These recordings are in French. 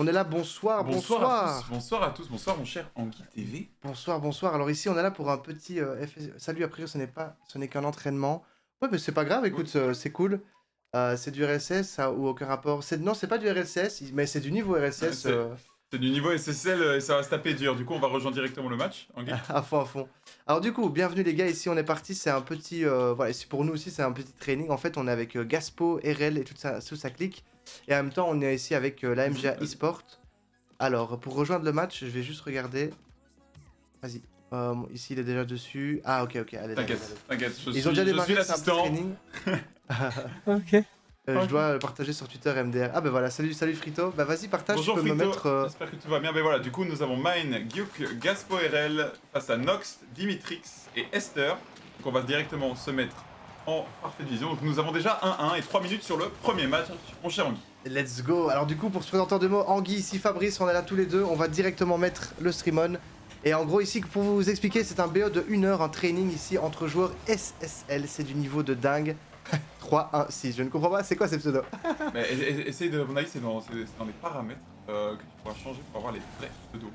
On est là, bonsoir, bonsoir. Bonsoir à tous, bonsoir mon cher Anguille TV. Bonsoir, bonsoir. Alors ici, on est là pour un petit Salut, a priori, ce n'est qu'un entraînement. Ouais, mais c'est pas grave, écoute, c'est cool. C'est du RLCS, ça, ou aucun rapport. Non, c'est pas du RLCS, mais c'est du niveau RLCS. C'est du niveau SSL et ça va se taper dur. Du coup, on va rejoindre directement le match, Anguille. À fond, à fond. Alors du coup, bienvenue les gars, ici on est parti, c'est un petit... voilà, pour nous aussi, c'est un petit training. En fait, on est avec Gaspo, RL et toute sa clique. Et en même temps, on est ici avec la MGA eSport. Alors, pour rejoindre le match, je vais juste regarder. Vas-y. Ici, il est déjà dessus. Ah, ok, allez. T'inquiète. Ils ont déjà démarré, c'est un petit l'assistant. training. Ok. Je dois le partager sur Twitter MDR. Ah, bah voilà, salut Frito. Bah vas-y, partage, Bonjour tu peux Frito, me mettre... j'espère que tout va bien. Ben voilà, du coup, nous avons Mine, Gyuk, Gaspo RL face à Nox, Dimitrix et Esther. Donc on va directement se mettre en parfaite vision. Donc nous avons déjà 1-1 et 3 minutes sur le premier match, mon cher Anguille. Let's go. Alors du coup, pour se présenter en deux mots, Anguille, ici Fabrice, on est là tous les deux. On va directement mettre le stream on. Et en gros, ici, pour vous expliquer, c'est un BO de 1 heure, un training ici entre joueurs SSL. C'est du niveau de dingue. 3, 1, 6. Je ne comprends pas, c'est quoi ces pseudos? Mais essaye de, à mon avis, c'est dans les paramètres que tu pourras changer pour avoir les vrais pseudos.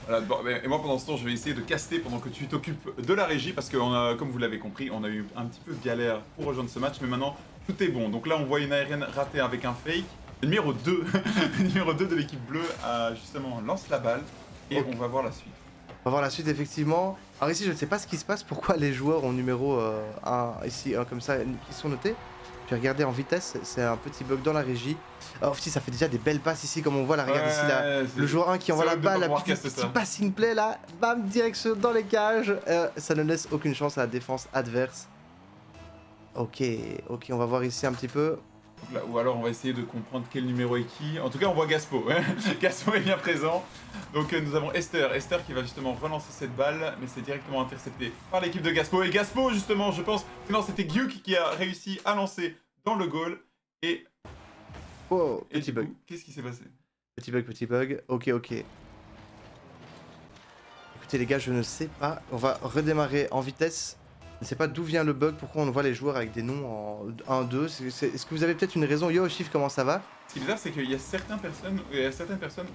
Voilà, bon, et moi pendant ce temps, je vais essayer de caster pendant que tu t'occupes de la régie parce que, comme vous l'avez compris, on a eu un petit peu de galère pour rejoindre ce match, mais maintenant tout est bon. Donc là, on voit une aérienne ratée avec un fake. Le numéro 2, le numéro 2 de l'équipe bleue a justement lance la balle et Okay. on va voir la suite. On va voir la suite, effectivement. Alors ici, je ne sais pas ce qui se passe, pourquoi les joueurs ont numéro 1, ici, comme ça, qui sont notés. Je vais regarder en vitesse, c'est un petit bug dans la régie. Alors si, ça fait déjà des belles passes ici, comme on voit là, regarde ici, là, le joueur 1 qui envoie la balle, la petite passing play là, bam, direction dans les cages. Ça ne laisse aucune chance à la défense adverse. Ok, on va voir ici un petit peu. Donc là, ou alors on va essayer de comprendre quel numéro est qui. En tout cas, on voit Gaspo. Gaspo est bien présent. Donc nous avons Esther qui va justement relancer cette balle, mais c'est directement intercepté par l'équipe de Gaspo. Et Gaspo, justement, je pense que non, c'était Gyuk qui a réussi à lancer dans le goal. Et Oh, petit bug. Qu'est-ce qui s'est passé? Petit bug. Ok. Écoutez les gars, je ne sais pas. On va redémarrer en vitesse. Je ne sais pas d'où vient le bug, pourquoi on voit les joueurs avec des noms en 1-2. Est-ce que vous avez peut-être une raison? Yo, Chief, comment ça va? Ce qui est bizarre, c'est qu'il y a certaines personnes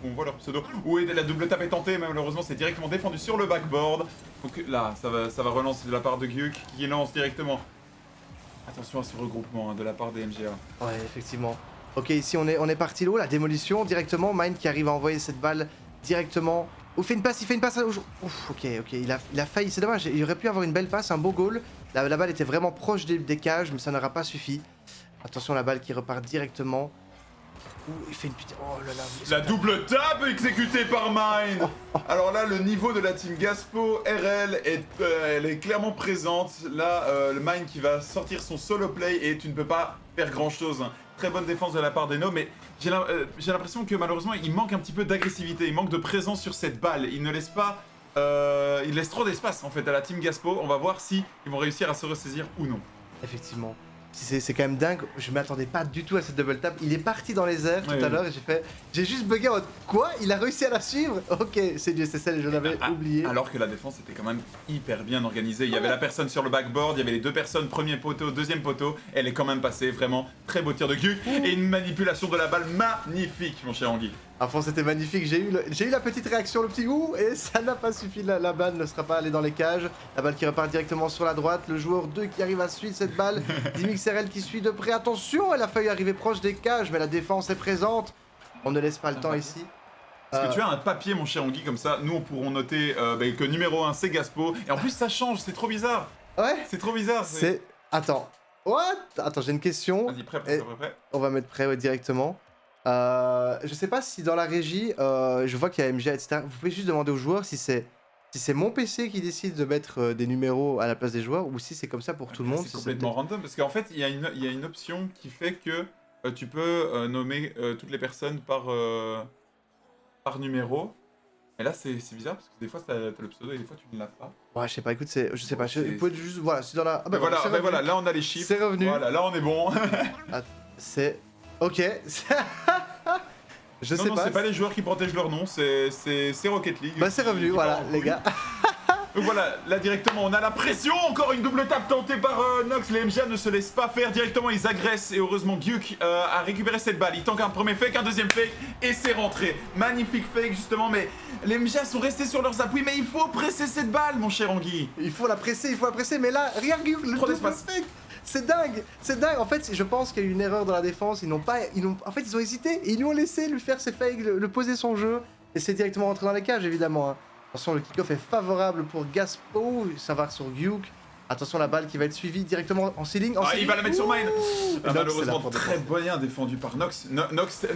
où on voit leur pseudo. Où la double tape est tentée, mais malheureusement, c'est directement défendu sur le backboard. Donc là, ça va relancer de la part de Gyuk qui lance directement. Attention à ce regroupement de la part des MGA. Ouais, effectivement. Ok, ici on est parti là, la démolition directement. Mine qui arrive à envoyer cette balle directement. Il fait une passe. Ouf, ok, il a failli, c'est dommage, il aurait pu avoir une belle passe, un beau goal. La balle était vraiment proche des cages, mais ça n'aura pas suffi. Attention, la balle qui repart directement. Ouh, il fait une putain. Oh là là. La double tape exécutée par Mine. Alors là, le niveau de la team Gaspo, RL, elle est clairement présente. Là, le Mine qui va sortir son solo play et tu ne peux pas faire grand chose. Très bonne défense de la part d'Eno, mais j'ai l'impression que malheureusement, il manque un petit peu d'agressivité. Il manque de présence sur cette balle. Il ne laisse pas... il laisse trop d'espace en fait à la team Gaspo. On va voir si ils vont réussir à se ressaisir ou non. Effectivement. C'est quand même dingue, je m'attendais pas du tout à cette double tap. Il est parti dans les airs tout à l'heure et j'ai juste bugué en mode quoi? Il a réussi à la suivre? Ok, c'est du SSL et je l'avais oublié. Alors que la défense était quand même hyper bien organisée. Il y avait la personne sur le backboard, il y avait les deux personnes, premier poteau, deuxième poteau. Elle est quand même passée, vraiment très beau tir de Gyuk et une manipulation de la balle magnifique, mon cher Anguille. À fond, c'était magnifique. J'ai eu la petite réaction, le petit ouh, et ça n'a pas suffi. La balle ne sera pas allée dans les cages. La balle qui repart directement sur la droite. Le joueur 2 qui arrive à suivre cette balle. Dimixrl qui suit de près. Attention, elle a failli arriver proche des cages, mais la défense est présente. On ne laisse pas le temps ici. Est-ce que tu as un papier, mon cher Anguille, comme ça, nous on pourrons noter que numéro 1 c'est Gaspo. Et en plus, ça change, c'est trop bizarre. Ouais. C'est trop bizarre. Attends. What? Attends, j'ai une question. Vas-y, prêt. On va mettre prêt, ouais, directement. Je sais pas si dans la régie, je vois qu'il y a MGA, etc. Vous pouvez juste demander aux joueurs si c'est mon PC qui décide de mettre des numéros à la place des joueurs ou si c'est comme ça pour tout le monde. C'est complètement random parce qu'en fait, il y a une option qui fait que tu peux nommer toutes les personnes par numéro. Et là, c'est bizarre parce que des fois, t'as le pseudo et des fois, tu ne l'as pas. Ouais, je sais pas, écoute, je sais pas. Vous pouvez juste. Voilà, c'est dans la. Ah bah voilà, là, on a les chiffres. C'est revenu. Voilà, là, on est bon. C'est. Ok. Non, c'est pas les joueurs qui protègent leur nom, c'est Rocket League. Bah, c'est revenu, voilà, les gars. Donc voilà, là directement on a la pression, encore une double tape tentée par Nox, les MGA ne se laissent pas faire, directement ils agressent et heureusement Gyuk a récupéré cette balle, il tank un premier fake, un deuxième fake et c'est rentré. Magnifique fake justement, mais les MGA sont restés sur leurs appuis, mais il faut presser cette balle mon cher Anguille. Il faut la presser, mais là, regarde Gyuk, le Trop double d'espace. fake. C'est dingue. En fait, je pense qu'il y a eu une erreur dans la défense. Ils ont hésité et ils lui ont laissé lui faire ses fakes, le poser son jeu. Et c'est directement rentré dans les cages, évidemment. Hein. Attention, le kick-off est favorable pour Gaspo. Ça va sur Gyuk. Attention, la balle qui va être suivie directement en ceiling. Il va la mettre sur Mine. Nox, Malheureusement, c'est la très bien défendu par Nox. Nox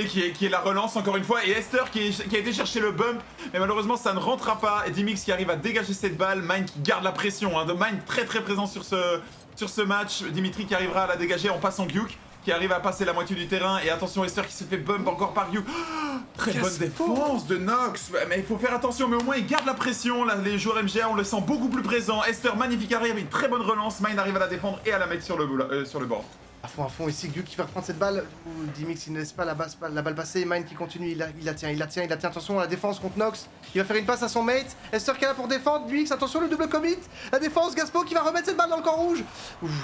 qui est la relance encore une fois. Et Esther qui a été chercher le bump. Mais malheureusement, ça ne rentrera pas. Et Dimix qui arrive à dégager cette balle. Mine qui garde la pression. Hein. Mine très présent sur ce match. Dimitri qui arrivera à la dégager en passant Gyuk. Qui arrive à passer la moitié du terrain. Et attention, Esther qui se fait bump encore par Gyuk. Très bonne défense de Nox. Mais il faut faire attention. Mais au moins, il garde la pression. Là, les joueurs MGA, on le sent beaucoup plus présent. Esther, magnifique arrive. Une très bonne relance. Mine arrive à la défendre et à la mettre sur le bord. À fond, ici Gyuk qui va reprendre cette balle. Dimix il ne laisse pas la balle passer. Mine qui continue, il la tient. Attention à la défense contre Nox. Il va faire une passe à son mate. Esther qui est là pour défendre. Lui, attention le double commit. La défense, Gaspo qui va remettre cette balle dans le camp rouge.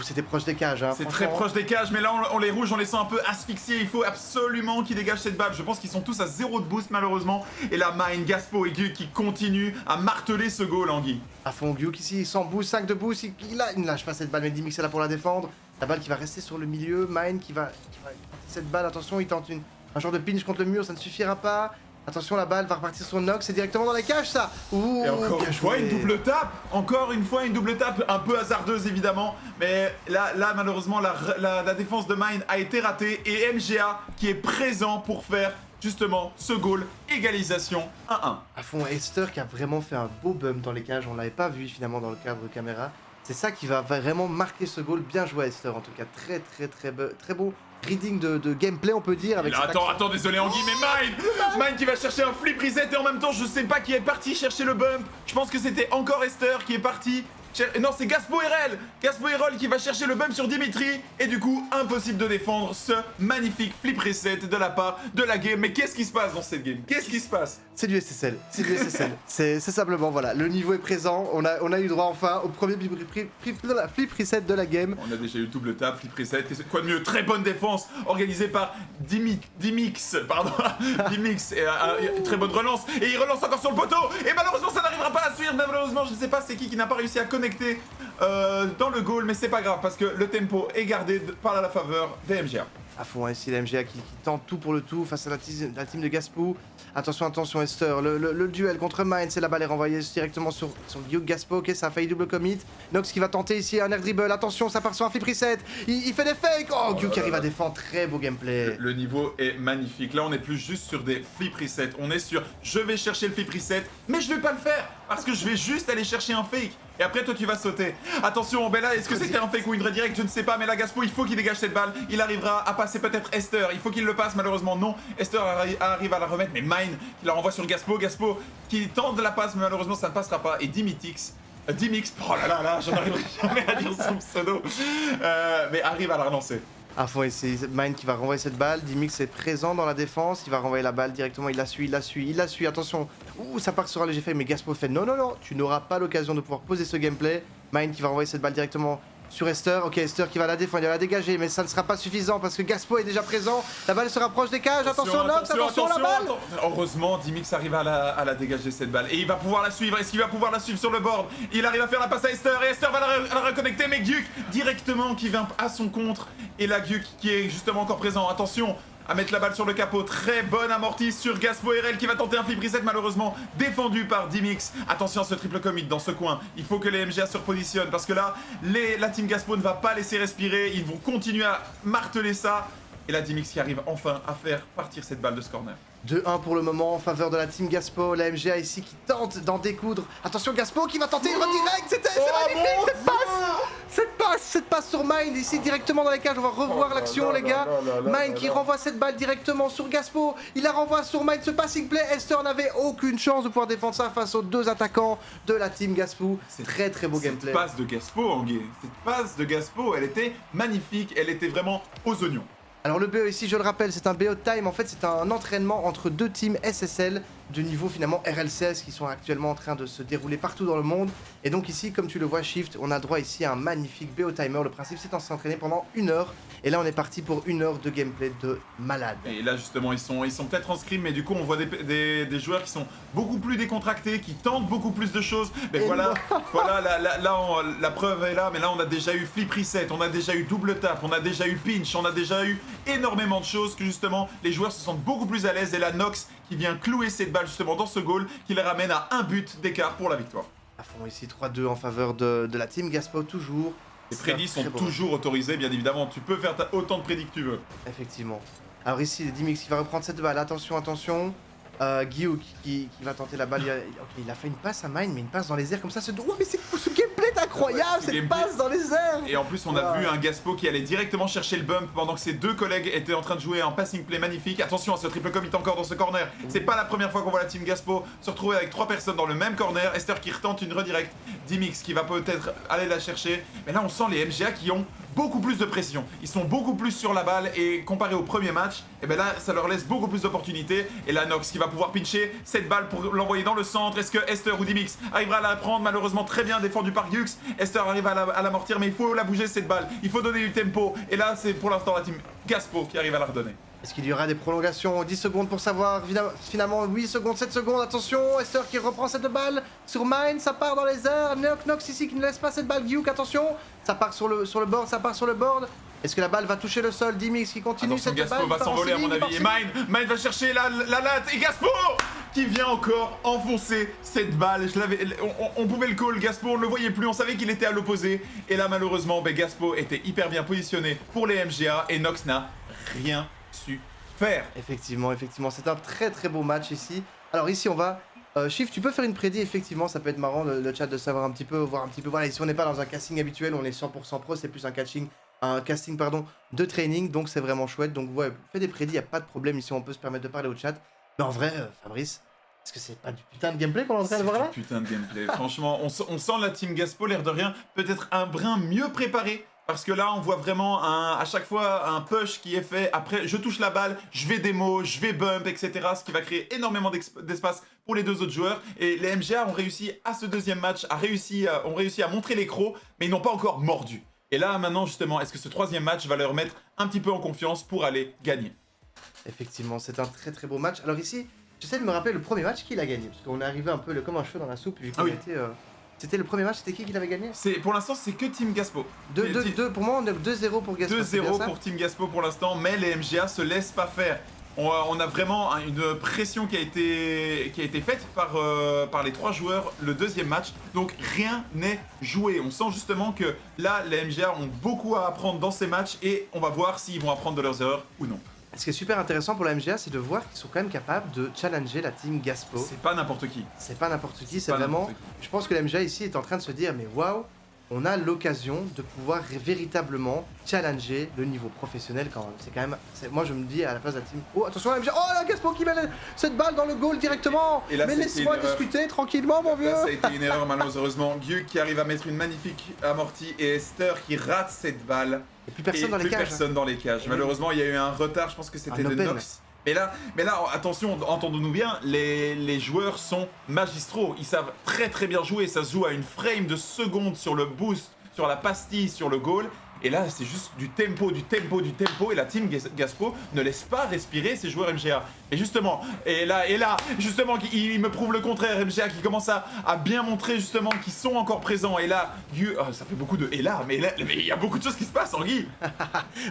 C'était proche des cages. Hein, c'est très proche des cages, mais là on les rouges, on les sent un peu asphyxiés. Il faut absolument qu'ils dégagent cette balle. Je pense qu'ils sont tous à 0 de boost malheureusement. Et là, Mine, Gaspo et Gyuk qui continuent à marteler ce goal, Anguille. À fond, Gyuk ici, 100 boost, 5 de boost. Il ne lâche pas cette balle, mais Dimix est là pour la défendre. La balle qui va rester sur le milieu, Mine qui va tenter cette balle, attention, il tente un genre de pinch contre le mur, ça ne suffira pas. Attention, la balle va repartir sur Nox, c'est directement dans les cages ça. Et encore une fois, une double tape. Encore une fois, une double tape, un peu hasardeuse évidemment. Mais là malheureusement, la défense de Mine a été ratée. Et MGA qui est présent pour faire justement ce goal, égalisation 1-1. À fond, Esther qui a vraiment fait un beau bump dans les cages, on l'avait pas vu finalement dans le cadre caméra. C'est ça qui va vraiment marquer ce goal. Bien joué Esther en tout cas, très beau reading de gameplay on peut dire. Avec attends, désolé Anguille, mais Mine qui va chercher un flip reset et en même temps je sais pas qui est parti chercher le bump. Je pense que c'était encore Esther qui est parti. Non, c'est Gaspo Erol qui va chercher le bump sur Dimitri. Et du coup, impossible de défendre ce magnifique flip reset de la part de la game. Mais qu'est-ce qui se passe dans cette game? Qu'est-ce qui se passe? C'est du SSL, c'est simplement, voilà, le niveau est présent, on a eu droit enfin au premier flip reset de la game. On a déjà eu double tap, flip reset, quoi de mieux? Très bonne défense organisée par Dimix, et très bonne relance, et il relance encore sur le poteau, et malheureusement ça n'arrivera pas à suivre, malheureusement je ne sais pas c'est qui n'a pas réussi à connecter dans le goal, mais c'est pas grave parce que le tempo est gardé par la faveur des MGA. À fond, ici la MGA qui tente tout pour le tout face à la team de Gaspo. Attention Esther, le duel contre Mine, c'est la balle est renvoyée directement sur Gyuk. Gaspo, ok, ça a failli double commit. Nox qui va tenter ici un air dribble, attention, ça part sur un flip reset, il fait des fakes. Oh, Gyuk qui arrive à défendre, très beau gameplay. Le niveau est magnifique, là on n'est plus juste sur des flip resets, on est sur je vais chercher le flip reset, mais je vais pas le faire parce que je vais juste aller chercher un fake. Et après toi tu vas sauter. Attention, ben là est-ce que c'était un fake ou une redirect? Je ne sais pas, mais là Gaspo il faut qu'il dégage cette balle. Il arrivera à passer peut-être Esther. Il faut qu'il le passe, malheureusement non. Esther arrive à la remettre, mais Mine qui la renvoie sur Gaspo. Gaspo qui tente de la passe, mais malheureusement ça ne passera pas. Et Dimix, oh là, j'en arriverai jamais à dire son pseudo. Mais arrive à la relancer. À fond, et c'est Mine qui va renvoyer cette balle. Dimix est présent dans la défense. Il va renvoyer la balle directement. Il la suit. Attention. Ouh, ça part sur un léger fait. Mais Gaspo fait non. Tu n'auras pas l'occasion de pouvoir poser ce gameplay. Mine qui va renvoyer cette balle directement sur Esther. Ok, Esther qui va la défendre. Il va la dégager. Mais ça ne sera pas suffisant parce que Gaspo est déjà présent. La balle se rapproche des cages. Attention, Nox. Attention la balle. Heureusement, Dimix arrive à la dégager cette balle. Et il va pouvoir la suivre. Est-ce qu'il va pouvoir la suivre sur le board? Il arrive à faire la passe à Esther. Et Esther va la reconnecter. Mais Gyuk directement qui vient à son contre. Et la Gyuk qui est justement encore présent. Attention à mettre la balle sur le capot. Très bonne amortie sur Gaspo RL qui va tenter un flip reset, malheureusement défendu par Dimix. Attention à ce triple commit dans ce coin. Il faut que les MGA se repositionnent parce que là, la team Gaspo ne va pas laisser respirer. Ils vont continuer à marteler ça. Et là, Dimix qui arrive enfin à faire partir cette balle de ce corner. 2-1 pour le moment en faveur de la team Gaspo. La MGA ici qui tente d'en découdre. Attention Gaspo qui va tenter une redirect. C'est magnifique cette passe sur Mine ici directement dans les cages. On va revoir l'action les gars. Mine qui renvoie cette balle directement sur Gaspo. Il la renvoie sur Mine. Ce passing play, Esther n'avait aucune chance de pouvoir défendre ça face aux deux attaquants de la team Gaspo. Très beau gameplay. Cette passe de Gaspo, Anguille. Cette passe de Gaspo, elle était magnifique. Elle était vraiment aux oignons. Alors le BO ici, je le rappelle, c'est un BO time, en fait c'est un entraînement entre deux teams SSL. de niveau finalement RLCS qui sont actuellement en train de se dérouler partout dans le monde. Et donc ici, comme tu le vois, Shift, on a droit ici à un magnifique BO Timer. Le principe, c'est de s'entraîner pendant 1 heure. Et là, on est parti pour 1 heure de gameplay de malade. Et là, justement, ils sont peut-être en scrim, mais du coup, on voit des joueurs qui sont beaucoup plus décontractés, qui tentent beaucoup plus de choses. Mais voilà, la preuve est là. Mais là, on a déjà eu flip reset, on a déjà eu double tap, on a déjà eu pinch, on a déjà eu énormément de choses que justement, les joueurs se sentent beaucoup plus à l'aise. Et là, Nox qui vient clouer cette balle justement dans ce goal, qui les ramène à 1 but d'écart pour la victoire. À fond ici, 3-2 en faveur de la team Gaspo, toujours. Les prédits sont toujours autorisés, bien évidemment. Tu peux faire autant de prédits que tu veux. Effectivement. Alors ici, Dimix qui va reprendre cette balle. Attention, attention. Guillaume qui va tenter la balle. Il a fait une passe à Mine, mais une passe dans les airs comme ça. Oh, mais c'est ce gameplay est incroyable, cette passe dans les airs. Et en plus, on a vu un Gaspo qui allait directement chercher le bump pendant que ses 2 collègues étaient en train de jouer un passing play magnifique. Attention à ce triple commit encore dans ce corner. C'est pas la première fois qu'on voit la team Gaspo se retrouver avec 3 personnes dans le même corner. Esther qui retente une redirect. Dimix qui va peut-être aller la chercher. Mais là, on sent les MGA qui ont beaucoup plus de pression. Ils sont beaucoup plus sur la balle et comparé au premier match, et ben là, ça leur laisse beaucoup plus d'opportunités. Et là, Nox qui va pouvoir pincher cette balle pour l'envoyer dans le centre. Est-ce que Esther ou Dimix arrivera à la prendre? Malheureusement, très bien défendu par Gux. Esther arrive à l'amortir, mais il faut la bouger cette balle. Il faut donner du tempo. Et là, c'est pour l'instant la team Gaspo qui arrive à la redonner. Est-ce qu'il y aura des prolongations? 10 secondes pour savoir. Finalement, 8 secondes, 7 secondes. Attention, Esther qui reprend cette balle sur Mine. Ça part dans les airs. Nox ici qui ne laisse pas cette balle. Guillaume, attention. Ça part sur le board, ça part sur le board. Est-ce que la balle va toucher le sol? Dimix qui continue cette balle. Gaspo va s'envoler à mon avis. Et Mine va chercher la latte. Et Gaspo qui vient encore enfoncer cette balle. On pouvait le call. Gaspo, on ne le voyait plus. On savait qu'il était à l'opposé. Et là, malheureusement, Gaspo était hyper bien positionné pour les MGA. Et Nox n'a rien su faire. Effectivement, c'est un très très beau match ici. Alors ici on va... Shift, tu peux faire une prédit, effectivement, ça peut être marrant le chat de savoir un petit peu, voir un petit peu. Voilà, ici on n'est pas dans un casting habituel, on est 100% pro, c'est plus un casting de training, donc c'est vraiment chouette. Donc ouais, fais des prédits, y a pas de problème, ici on peut se permettre de parler au chat. Mais en vrai, Fabrice, est-ce que c'est pas du putain de gameplay qu'on est en train de voir là? C'est du putain de gameplay, franchement, on sent la team Gaspo, l'air de rien, peut-être un brin mieux préparé. Parce que là, on voit vraiment à chaque fois un push qui est fait. Après, je touche la balle, je vais démo, je vais bump, etc. Ce qui va créer énormément d'espace pour les 2 autres joueurs. Et les MGA ont réussi à ce deuxième match, ont réussi à montrer les crocs, mais ils n'ont pas encore mordu. Et là, maintenant, justement, est-ce que ce 3e match va leur mettre un petit peu en confiance pour aller gagner? Effectivement, c'est un très très beau match. Alors ici, j'essaie de me rappeler le premier match qu'il a gagné. Parce qu'on est arrivé un peu comme un cheveu dans la soupe. Vu qu'on était... C'était le premier match, c'était qui l'avait gagné? Pour l'instant, c'est que Team Gaspo. Pour moi, on est 2-0 pour Gaspo. 2-0 pour Team Gaspo pour l'instant, mais les MGA se laissent pas faire. On a vraiment une pression qui a été faite par les 3 joueurs le 2e match, donc rien n'est joué. On sent justement que là, les MGA ont beaucoup à apprendre dans ces matchs et on va voir s'ils vont apprendre de leurs erreurs ou non. Ce qui est super intéressant pour la MGA, c'est de voir qu'ils sont quand même capables de challenger la team Gaspo. C'est pas n'importe qui. C'est pas n'importe qui, c'est vraiment... Je pense que la MGA ici est en train de se dire, mais waouh, on a l'occasion de pouvoir véritablement challenger le niveau professionnel quand même. C'est quand même... Moi je me dis à la place de la team... Oh attention la MGA, oh la Gaspo qui met cette balle dans le goal directement. Là, mais laisse-moi discuter tranquillement mon vieux. Là, ça a été une erreur malheureusement. Guy qui arrive à mettre une magnifique amortie et Esther qui rate cette balle. Et plus personne dans les cages. Personne dans les cages. Malheureusement il y a eu un retard, je pense que c'était de Nox. Mais là, attention, entendons-nous bien, les joueurs sont magistraux. Ils savent très très bien jouer. Ça se joue à une frame de seconde sur le boost, sur la pastille, sur le goal. Et là, c'est juste du tempo. Et la team Gaspo ne laisse pas respirer ses joueurs MGA. Et justement, justement, il me prouve le contraire. MGA qui commence à bien montrer justement qu'ils sont encore présents. Et là, ça fait beaucoup de et là, mais il y a beaucoup de choses qui se passent, Guy.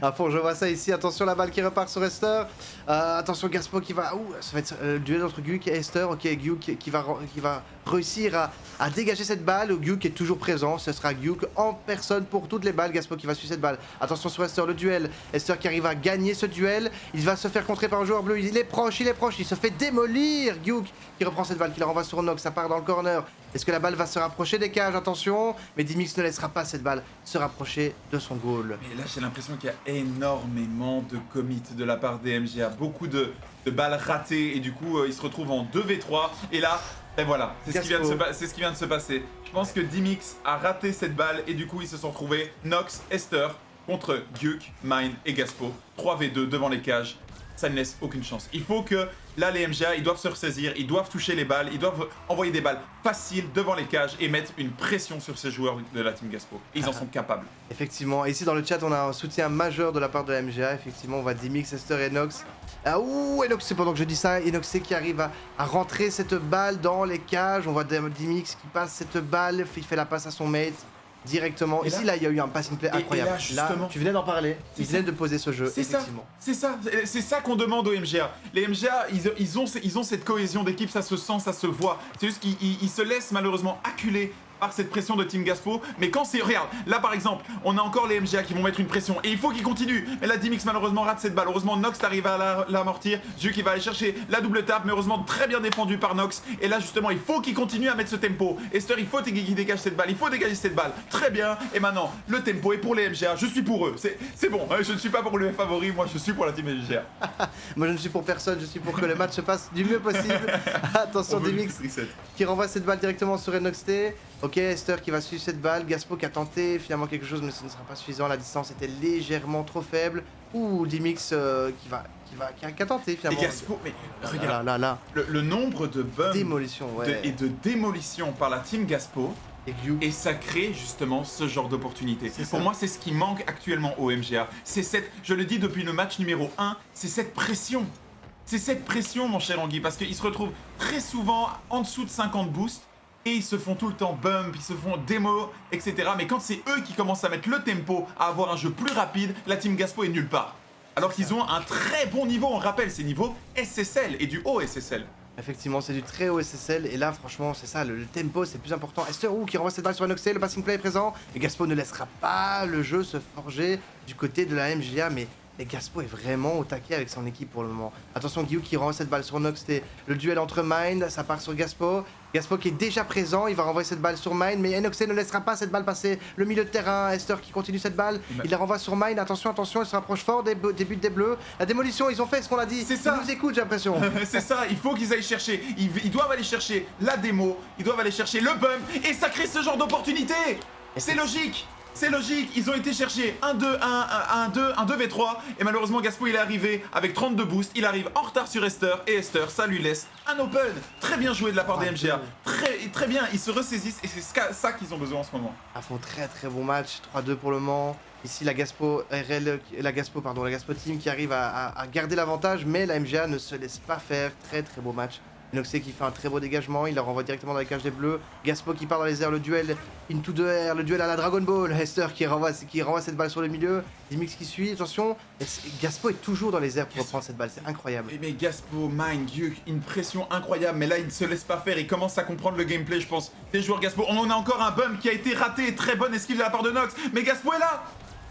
À fond, je vois ça ici. Attention, la balle qui repart sur Esther. Attention, Gaspo qui va. Ça va être le duel entre Guy et Esther. Ok, Guy qui va réussir à dégager cette balle. Guy qui est toujours présent. Ce sera Guy en personne pour toutes les balles. Gaspo qui va suivre cette balle. Attention sur Esther, le duel. Esther qui arrive à gagner ce duel. Il va se faire contrer par un joueur bleu. Il est proche. Il se fait démolir. Guy qui reprend cette balle, qui la renvoie sur Nox. Ça part dans le corner. Est-ce que la balle va se rapprocher des cages? Attention. Mais Dimix ne laissera pas cette balle se rapprocher de son goal. Mais là, j'ai l'impression qu'il y a énormément de commits de la part des MGA. Beaucoup de balles ratées. Et du coup, ils se retrouvent en 2v3. Et là, et voilà, c'est ce qui vient de se passer. Je pense que Dimix a raté cette balle. Et du coup, ils se sont retrouvés Nox, Esther contre Gyuk, Mine et Gaspo. 3v2 devant les cages. ça ne laisse aucune chance. Il faut que, là, les MGA, ils doivent se ressaisir, ils doivent toucher les balles, ils doivent envoyer des balles faciles devant les cages et mettre une pression sur ces joueurs de la team Gaspo. Et ils en sont capables. Effectivement, ici dans le chat, on a un soutien majeur de la part de la MGA. Effectivement, on voit Dimix, Esther et Enox. Ah, ouh, Enox, c'est pendant que je dis ça, Enox qui arrive à rentrer cette balle dans les cages. On voit Dimix qui passe cette balle, il fait la passe à son mate. Directement. Ici, là, il y a eu un passing play incroyable. Et là, justement, tu venais d'en parler. Ils venaient de poser ce jeu, c'est effectivement. C'est ça qu'on demande aux MGA. Les MGA, ils ont cette cohésion d'équipe, ça se sent, ça se voit. C'est juste qu'ils se laissent malheureusement acculer par cette pression de Team Gaspo. Mais quand c'est... Regarde, là par exemple, on a encore les MGA qui vont mettre une pression. Et il faut qu'ils continuent. Mais là, Dimix malheureusement rate cette balle. Heureusement, Nox arrive à l'amortir. Jus qui va aller chercher la double tape. Mais heureusement, très bien défendu par Nox. Et là, justement, il faut qu'il continue à mettre ce tempo. Esther, il faut qu'il dégage cette balle. Il faut dégager cette balle. Très bien. Et maintenant, le tempo est pour les MGA. Je suis pour eux. C'est bon. Je ne suis pas pour le favori. Moi, je suis pour la team MGA. Moi, je ne suis pour personne. Je suis pour que le match se passe du mieux possible. Attention, Dimix qui renvoie cette balle directement sur Enox T. Ok, Esther qui va suivre cette balle, Gaspo qui a tenté finalement quelque chose mais ce ne sera pas suffisant, la distance était légèrement trop faible. Ouh, Dimix qui a tenté finalement. Et Gaspo, mais regarde, là. Le nombre de bumps Démolition, ouais. et de démolition par la team Gaspo, Et ça crée justement ce genre d'opportunité. Pour moi, c'est ce qui manque actuellement au MGA. C'est cette, je le dis depuis le match numéro 1, c'est cette pression. C'est cette pression, mon cher Anguille, parce qu'ils se retrouvent très souvent en dessous de 50 boosts. Et ils se font tout le temps bump, ils se font démo, etc. Mais quand c'est eux qui commencent à mettre le tempo, à avoir un jeu plus rapide, la team Gaspo est nulle part. Alors qu'ils ont un très bon niveau, on rappelle, c'est niveau SSL et du haut SSL. Effectivement, c'est du très haut SSL et là, franchement, c'est ça, le tempo, c'est le plus important. Esther qui renvoie cette balle sur Enox T, le passing play est présent. Et Gaspo ne laissera pas le jeu se forger du côté de la MGA, mais Gaspo est vraiment au taquet avec son équipe pour le moment. Attention, Guillaume qui renvoie cette balle sur Nox T. Le duel entre Mind, ça part sur Gaspo. Gaspo qui est déjà présent, il va renvoyer cette balle sur Mind, mais Enox T ne laissera pas cette balle passer le milieu de terrain. Esther qui continue cette balle, il la renvoie sur Mind. Attention, il se rapproche fort des buts des Bleus. La démolition, ils ont fait ce qu'on a dit. C'est ça. Ils nous écoutent, j'ai l'impression. C'est ça, il faut qu'ils aillent chercher. Ils doivent aller chercher la démo, ils doivent aller chercher le bump, et ça crée ce genre d'opportunité. C'est logique. C'est logique, ils ont été chercher un 2v3 et malheureusement Gaspo il est arrivé avec 32 boosts, il arrive en retard sur Esther et Esther ça lui laisse un open. Très bien joué de la part des MGA, très bien, ils se ressaisissent et c'est ça qu'ils ont besoin en ce moment. À fond, très bon match, 3-2 pour le moment. Ici la Gaspo Team qui arrive à garder l'avantage mais la MGA ne se laisse pas faire, très beau match. Enox T qui fait un très beau dégagement, il la renvoie directement dans les cages des Bleus. Gaspo qui part dans les airs, le duel into the air, le duel à la Dragon Ball. Esther qui renvoie cette balle sur le milieu. Dimix qui suit, attention. Gaspo est toujours dans les airs pour reprendre cette balle, c'est incroyable. Mais Gaspo, Mind, une pression incroyable, mais là il ne se laisse pas faire, il commence à comprendre le gameplay je pense. Des joueurs Gaspo, on a encore un bump qui a été raté, très bonne esquive de la part de Nox, mais Gaspo est là.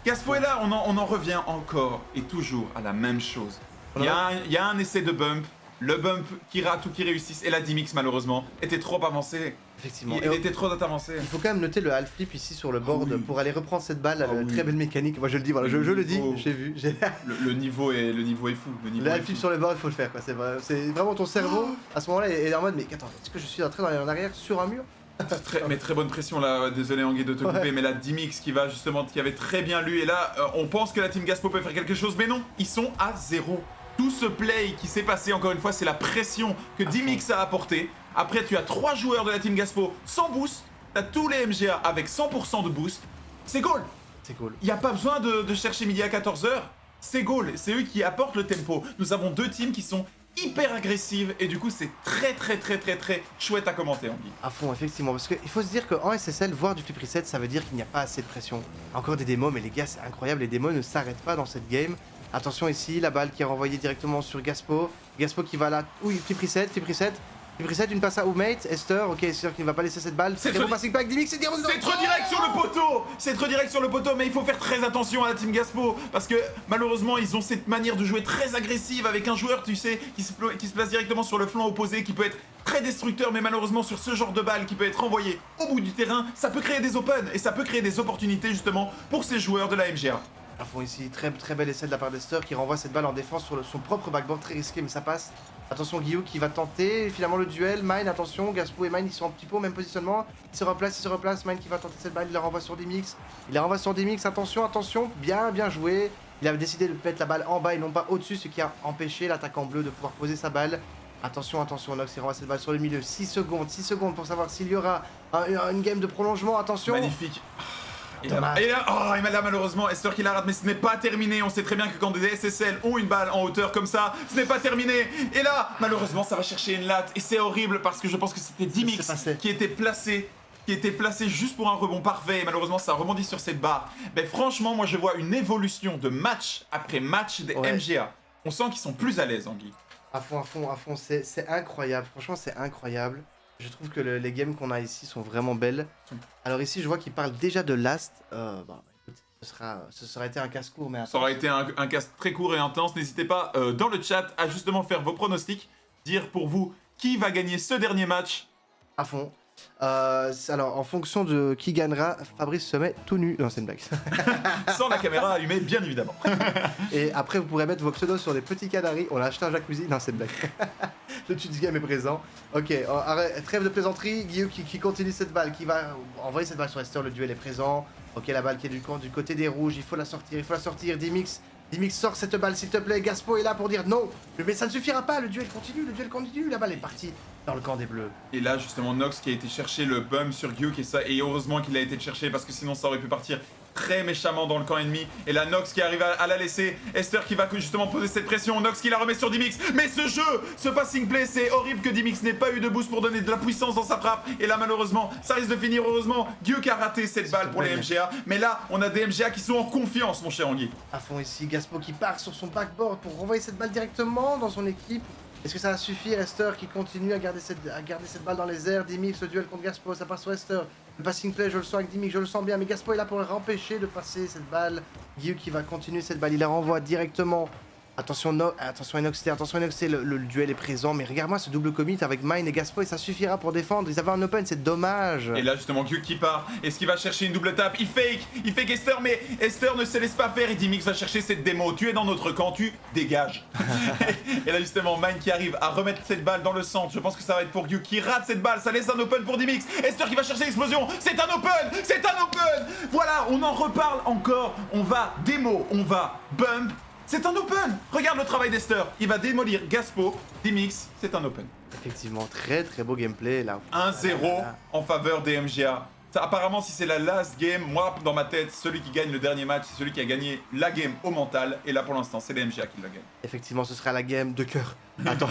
Gaspo est là, on en revient encore et toujours à la même chose. Il y a un essai de bump. Le bump qui rate ou qui réussisse, et la Dimix malheureusement était trop avancée. Effectivement. Il était trop avancé. Il faut quand même noter le half flip ici sur le board pour aller reprendre cette balle, très belle mécanique. Moi je le dis, voilà, je le dis, j'ai vu. Le niveau est fou. Le half flip sur le board, il faut le faire, quoi. C'est vraiment ton cerveau à ce moment-là est en mode, mais attends, est-ce que je suis en train d'aller en arrière sur un mur? Mais très bonne pression là, désolé Anguille de te couper, mais la Dimix qui avait très bien lu, et là on pense que la team Gaspo peut faire quelque chose, mais non, ils sont à 0. Tout ce play qui s'est passé, encore une fois, c'est la pression que Dimix a apporté. Après, tu as 3 joueurs de la team Gaspo sans boost. Tu as tous les MGA avec 100% de boost. C'est goal. C'est cool. Il n'y a pas besoin de chercher midi à 14h. C'est goal. C'est eux qui apportent le tempo. Nous avons 2 teams qui sont hyper agressives et du coup c'est très chouette à commenter Anguille. À fond, effectivement, parce qu'il faut se dire qu'en SSL, voir du flip reset, ça veut dire qu'il n'y a pas assez de pression. Encore des démos, mais les gars, c'est incroyable, les démos ne s'arrêtent pas dans cette game. Attention ici, la balle qui est renvoyée directement sur Gaspo. Gaspo qui va là. Oui, flip reset, une passe à Oumate. Esther, ok, c'est sûr qu'il ne va pas laisser cette balle. C'est bon passing back, Dimix, c'est trop direct sur le poteau. C'est trop direct sur le poteau, mais il faut faire très attention à la team Gaspo. Parce que malheureusement, ils ont cette manière de jouer très agressive avec un joueur, tu sais, qui se place directement sur le flanc opposé, qui peut être très destructeur, mais malheureusement sur ce genre de balle qui peut être envoyé au bout du terrain, ça peut créer des opens et ça peut créer des opportunités justement pour ces joueurs de la MGA. À fond ici, très bel essai de la part d'Esther qui renvoie cette balle en défense sur son propre backboard, très risqué mais ça passe. Attention Guillaume qui va tenter finalement le duel, Mine attention, Gaspo et Mine ils sont un petit peu au même positionnement, il se replace, Mine qui va tenter cette balle, il la renvoie sur Dimix, attention, bien joué. Il a décidé de mettre la balle en bas et non pas au-dessus, ce qui a empêché l'attaquant bleu de pouvoir poser sa balle. Attention, attention, Nox il renvoie cette balle sur le milieu. 6 secondes pour savoir s'il y aura une game de prolongement. Attention. Magnifique. Et là, malheureusement, Esther qui la rate, mais ce n'est pas terminé. On sait très bien que quand des SSL ont une balle en hauteur comme ça, ce n'est pas terminé. Et là, malheureusement, ça va chercher une latte. Et c'est horrible parce que je pense que c'était Dimix qui était placé. Juste pour un rebond parfait. Et malheureusement, ça rebondit sur cette barre. Mais franchement, moi, je vois une évolution de match après match des MGA. On sent qu'ils sont plus à l'aise, Anguille. À fond, c'est incroyable. Franchement, c'est incroyable. Je trouve que les games qu'on a ici sont vraiment belles. Alors ici, je vois qu'il parle déjà de Last. Écoute, ce sera été un casse court, mais... Ça aura été un casse très court et intense. N'hésitez pas dans le chat à justement faire vos pronostics. Dire pour vous qui va gagner ce dernier match. À fond. Alors, en fonction de qui gagnera, Fabrice se met tout nu. Non, c'est une blague. Sans la caméra allumée, bien évidemment. Et après, vous pourrez mettre vos pseudos sur les petits canaris. On a acheté un jacuzzi. Non, c'est une blague. Le tutoriel game est présent. Ok, trêve de plaisanterie. Guillaume qui continue cette balle, qui va envoyer cette balle sur Esther. Le duel est présent. Ok, la balle qui est du côté des rouges. Il faut la sortir. Dimix sort cette balle, s'il te plaît. Gaspo est là pour dire non. Mais ça ne suffira pas. Le duel continue. La balle est partie dans le camp des bleus. Et là, justement, Nox qui a été chercher le bump sur Gyuk et heureusement qu'il a été cherché parce que sinon ça aurait pu partir très méchamment dans le camp ennemi. Et là, Nox qui arrive à la laisser. Esther qui va justement poser cette pression. Nox qui la remet sur Dimix. Mais ce passing play, c'est horrible que Dimix n'ait pas eu de boost pour donner de la puissance dans sa frappe. Et là, malheureusement, ça risque de finir. Heureusement, Gyuk a raté cette balle pour les MGA. Mais là, on a des MGA qui sont en confiance, mon cher Anguille. À fond ici, Gaspo qui part sur son backboard pour renvoyer cette balle directement dans son équipe. Est-ce que ça va suffire? Esther qui continue à garder cette balle dans les airs. Dimix, le duel contre Gaspo, ça passe sur Esther. Le passing play, je le sens avec Dimix, je le sens bien. Mais Gaspo est là pour le empêcher de passer cette balle. Guillaume qui va continuer cette balle, il la renvoie directement. Attention NOX, le duel est présent. Mais regarde-moi ce double commit avec Mine et Gaspo et ça suffira pour défendre. Ils avaient un open, c'est dommage. Et là justement Gyuk qui part. Est-ce qu'il va chercher une double tape? Il fake Esther, mais Esther ne se laisse pas faire. Et Dimix va chercher cette démo. Tu es dans notre camp, tu dégages. Et là justement Mine qui arrive à remettre cette balle dans le centre. Je pense que ça va être pour Gyuk qui rate cette balle. Ça laisse un open pour Dimix. Esther qui va chercher l'explosion. C'est un open. Voilà, on en reparle encore. On va démo, on va bump. C'est un open. Regarde le travail d'Esther. Il va démolir Gaspo. Dimix, c'est un open. Effectivement, très très beau gameplay là. 1-0 en faveur des MGA. Ça, apparemment, si c'est la last game, moi, dans ma tête, celui qui gagne le dernier match, c'est celui qui a gagné la game au mental. Et là, pour l'instant, c'est les MGA qui la gagnent. Effectivement, ce sera la game de cœur. Attends,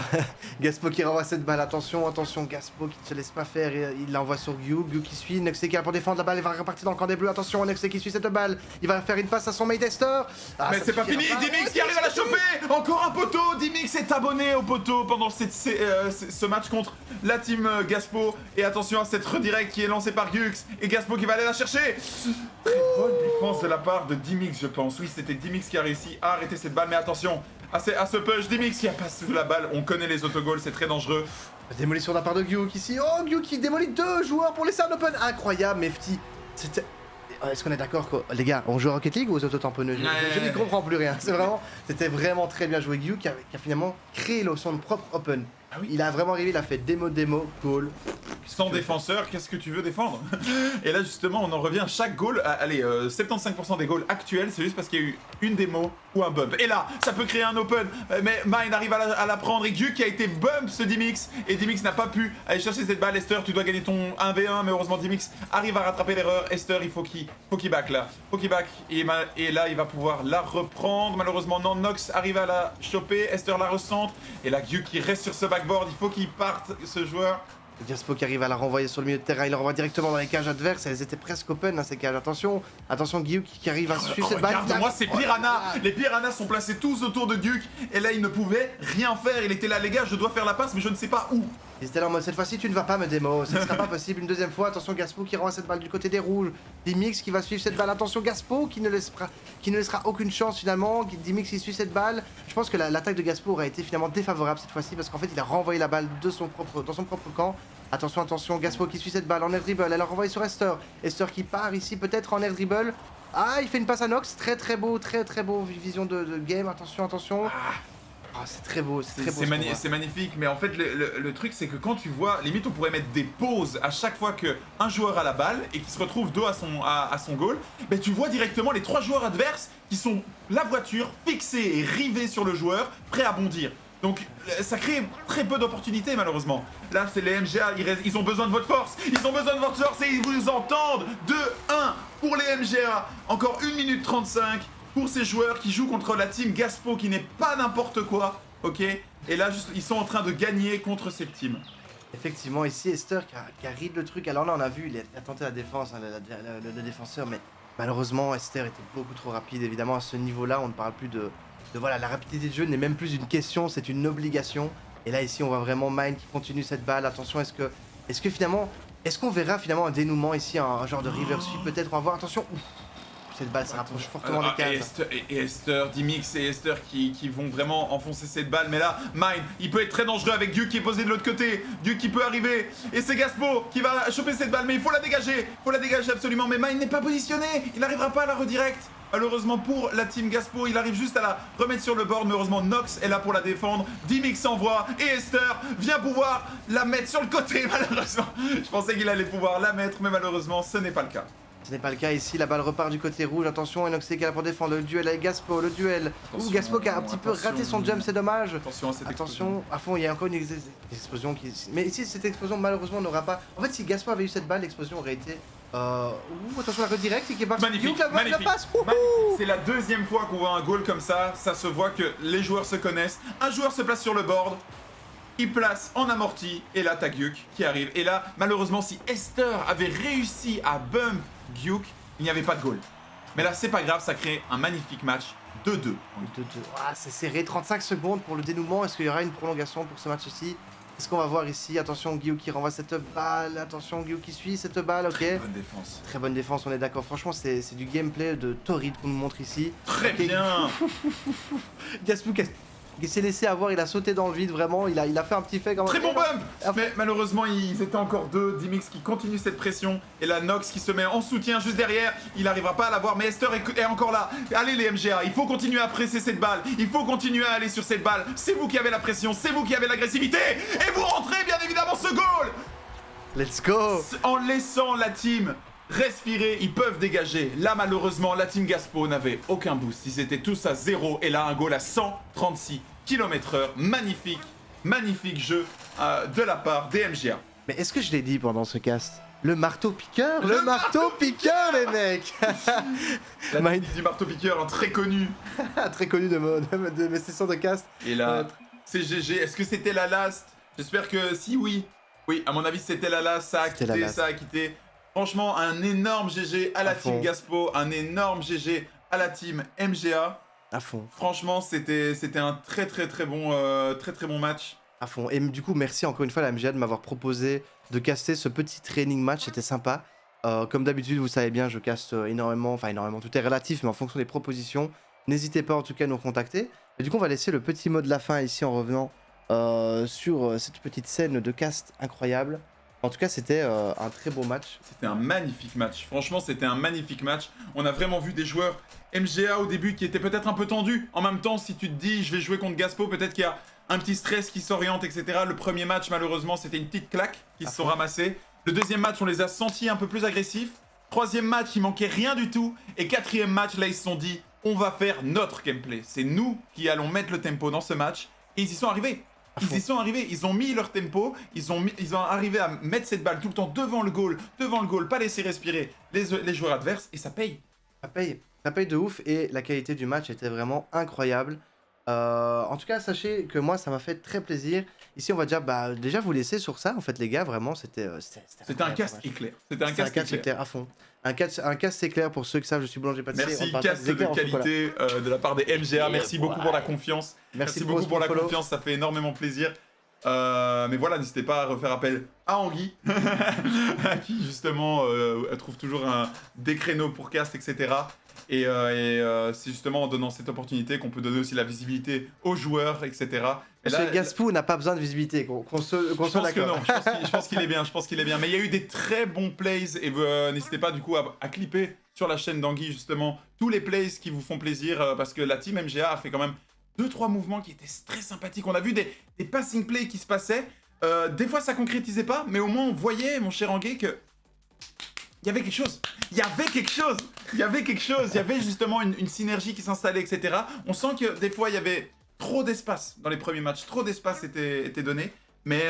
Gaspo qui renvoie cette balle. Attention, Gaspo qui ne se laisse pas faire. Il l'envoie sur Gyu qui suit. Nexé qui a pour défendre la balle. Il va repartir dans le camp des bleus. Attention, Nexé qui suit cette balle. Il va faire une passe à son mate Esther. Mais c'est pas fini. Dimix qui arrive à la choper. Encore un poteau. Dimix est abonné au poteau pendant ce match contre la team Gaspo. Et attention à cette redirect qui est lancée par Gux. Et Gaspo qui va aller la chercher. Très bonne défense de la part de Dimix, je pense. Oui, c'était Dimix qui a réussi à arrêter cette balle. Mais attention à ce push. Dimix qui a passé sous la balle. On connaît les autogols, c'est très dangereux. Démolition de la part de Gyuk ici. Oh, Gyuk qui démolit 2 joueurs pour laisser un open. Incroyable, Mefti. C'était... Est-ce qu'on est d'accord que les gars, on joue à Rocket League ou aux autotamponneux? Je n'y comprends plus rien. C'était vraiment très bien joué. Gyuk qui a finalement créé son propre open. Ah oui. Il a vraiment arrivé, il a fait démo, goal. Sans défenseur, qu'est-ce que tu veux défendre? Et là justement, on en revient, chaque goal, allez, 75% des goals actuels, c'est juste parce qu'il y a eu une démo ou un bump. Et là, ça peut créer un open, mais Mine arrive à la prendre, et Gyuk qui a été bump ce Dimix, et Dimix n'a pas pu aller chercher cette balle. Esther, tu dois gagner ton 1v1, mais heureusement Dimix arrive à rattraper l'erreur. Esther, il faut qu'il back là, et là il va pouvoir la reprendre. Malheureusement non, Nox arrive à la choper, Esther la recentre, et là Gyuk qui reste sur ce backboard, il faut qu'il parte ce joueur. Gaspo qui arrive à la renvoyer sur le milieu de terrain, il la renvoie directement dans les cages adverses, elles étaient presque open ces cages, attention Gyuk qui arrive à suivre cette balle. Regarde-moi ces piranhas, les piranhas sont placés tous autour de Gyuk, et là il ne pouvait rien faire, il était là, les gars, je dois faire la passe mais je ne sais pas où. Ils étaient là en mode, cette fois-ci tu ne vas pas me démo, ce ne sera pas possible. Une deuxième fois, attention Gaspo qui renvoie cette balle du côté des rouges, Dimix qui va suivre cette balle, attention Gaspo qui ne laissera aucune chance finalement, Dimix qui suit cette balle. Je pense que l'attaque de Gaspo aurait été finalement défavorable cette fois-ci parce qu'en fait il a renvoyé la balle dans son propre camp. Attention, Gaspo qui suit cette balle en air dribble, elle a renvoyé sur Esther. Esther qui part ici peut-être en air dribble. Ah, il fait une passe à Nox, très beau, vision de game, attention. Ah, c'est très beau, c'est très beau. C'est magnifique, mais en fait le truc c'est que quand tu vois, limite on pourrait mettre des pauses à chaque fois qu'un joueur a la balle et qui se retrouve dos à son goal, ben tu vois directement les 3 joueurs adverses qui sont la voiture fixée et rivée sur le joueur, prêts à bondir. Donc ça crée très peu d'opportunités malheureusement. Là c'est les MGA, ils ont besoin de votre force, ils ont besoin de votre force et ils vous entendent. 2-1 pour les MGA, encore 1 minute 35 pour ces joueurs qui jouent contre la team Gaspo qui n'est pas n'importe quoi, ok. Et là juste, ils sont en train de gagner contre cette team. Effectivement, ici Esther qui a read le truc. Alors là on a vu, il a tenté la défense, hein, le défenseur, mais malheureusement Esther était beaucoup trop rapide. Évidemment à ce niveau-là on ne parle plus de voilà, la rapidité de jeu n'est même plus une question, c'est une obligation. Et là ici on voit vraiment Mine qui continue cette balle. Attention, est-ce que finalement, est-ce qu'on verra finalement un dénouement ici, un genre de river sweep peut-être? On va voir, attention. Ouf, cette balle se rapproche fortement des cases. Et Esther, Dimix et Esther qui vont vraiment enfoncer cette balle. Mais là, Mine, il peut être très dangereux avec Duke qui est posé de l'autre côté. Duke qui peut arriver. Et c'est Gaspo qui va choper cette balle. Mais il faut la dégager. Faut la dégager absolument. Mais Mine n'est pas positionné. Il n'arrivera pas à la redirect. Malheureusement pour la team Gaspo, il arrive juste à la remettre sur le board. Mais heureusement, Nox est là pour la défendre. Dimix s'envoie et Esther vient pouvoir la mettre sur le côté. Malheureusement, je pensais qu'il allait pouvoir la mettre. Mais malheureusement, ce n'est pas le cas. Ce n'est pas le cas ici, la balle repart du côté rouge, attention, Enox qui est là pour défendre le duel avec Gaspo, le duel. Ouh, Gaspo qui a un petit peu raté son jump, c'est dommage. Attention à cette explosion. À fond, il y a encore une explosion qui... Mais ici, cette explosion, malheureusement, n'aura pas... En fait, si Gaspo avait eu cette balle, l'explosion aurait été... Ouh, attention, la redirect qui est parti. Magnifique, magnifique. C'est la deuxième fois qu'on voit un goal comme ça se voit que les joueurs se connaissent. Un joueur se place sur le board, il place en amorti, et là, t'as Gyuk qui arrive. Et là, malheureusement, si Esther avait réussi à bump Gyuk, il n'y avait pas de goal. Mais là, c'est pas grave, ça crée un magnifique match 2-2. 2-2. Ah, c'est serré, 35 secondes pour le dénouement. Est-ce qu'il y aura une prolongation pour ce match-ci? Est-ce qu'on va voir ici? Attention, Gyuk qui renvoie cette balle. Attention, Gyuk qui suit cette balle, ok. Très bonne défense. Très bonne défense, on est d'accord. Franchement, c'est du gameplay de torride qu'on nous montre ici. Très bien. Gaspo qui s'est laissé avoir, il a sauté dans le vide, vraiment. Il a fait un petit fait quand même. Très bon bump. Mais malheureusement, ils étaient encore deux. Dimix qui continue cette pression. Et là, Nox qui se met en soutien juste derrière. Il n'arrivera pas à l'avoir, mais Esther est encore là. Allez les MGA, il faut continuer à presser cette balle. Il faut continuer à aller sur cette balle. C'est vous qui avez la pression, c'est vous qui avez l'agressivité. Et vous rentrez bien évidemment ce goal. Let's go. En laissant la team respirer, ils peuvent dégager. Là, malheureusement, la team Gaspo n'avait aucun boost. Ils étaient tous à 0. Et là, un goal à 136 km/h. Magnifique, magnifique jeu de la part des MGA. Mais est-ce que je l'ai dit pendant ce cast? Le marteau-piqueur, le marteau-piqueur, les mecs. La team du marteau-piqueur, très connu. Très connu de mes sessions de cast. Et là, c'est GG. Est-ce que c'était la last? J'espère que si, oui. Oui, à mon avis, c'était la last. Ça a quitté, ça a quitté. Franchement, un énorme GG à la team Gaspo, un énorme GG à la team MGA. À fond. Franchement, c'était un très bon match. À fond. Et du coup, merci encore une fois à la MGA de m'avoir proposé de caster ce petit training match, c'était sympa. Comme d'habitude, vous savez bien, je caste énormément, tout est relatif, mais en fonction des propositions. N'hésitez pas en tout cas à nous contacter. Et du coup, on va laisser le petit mot de la fin ici en revenant sur cette petite scène de cast incroyable. En tout cas, c'était un très beau match. C'était un magnifique match. Franchement, c'était un magnifique match. On a vraiment vu des joueurs MGA au début qui étaient peut-être un peu tendus. En même temps, si tu te dis, je vais jouer contre Gaspo, peut-être qu'il y a un petit stress qui s'oriente, etc. Le premier match, malheureusement, c'était une petite claque qui se sont ramassés. Le deuxième match, on les a sentis un peu plus agressifs. Troisième match, il manquait rien du tout. Et quatrième match, là, ils se sont dit, on va faire notre gameplay. C'est nous qui allons mettre le tempo dans ce match. Et ils y sont arrivés. Ils y sont arrivés, ils ont mis leur tempo, ils ont arrivé à mettre cette balle tout le temps devant le goal, pas laisser respirer les joueurs adverses, et ça paye. Ça paye de ouf, et la qualité du match était vraiment incroyable. En tout cas, sachez que moi, ça m'a fait très plaisir. Ici, on va déjà vous laisser sur ça, en fait, les gars, vraiment, c'était un cast éclair. C'était un cast éclair à fond. Un cast éclair, pour ceux qui savent, je suis boulanger pâtissier. Merci, cast de qualité de la part des MGA. Merci beaucoup pour la confiance. Merci beaucoup pour la confiance, ça fait énormément plaisir. Mais voilà, n'hésitez pas à refaire appel à Anguille, qui justement trouve toujours des créneaux pour cast, etc. Et c'est justement en donnant cette opportunité qu'on peut donner aussi la visibilité aux joueurs, etc. Parce que Gaspo n'a pas besoin de visibilité, qu'on soit d'accord. Je pense qu'il est bien, Mais il y a eu des très bons plays, et n'hésitez pas du coup à clipper sur la chaîne d'Anguille justement tous les plays qui vous font plaisir, parce que la team MGA a fait quand même 2-3 mouvements qui étaient très sympathiques. On a vu des passing plays qui se passaient. Des fois, ça concrétisait pas, mais au moins, on voyait, mon cher Anguay, que il y avait quelque chose. Il y avait quelque chose. Il y avait quelque chose. Il y avait justement une synergie qui s'installait, etc. On sent que des fois, il y avait trop d'espace dans les premiers matchs. Trop d'espace était donné. Mais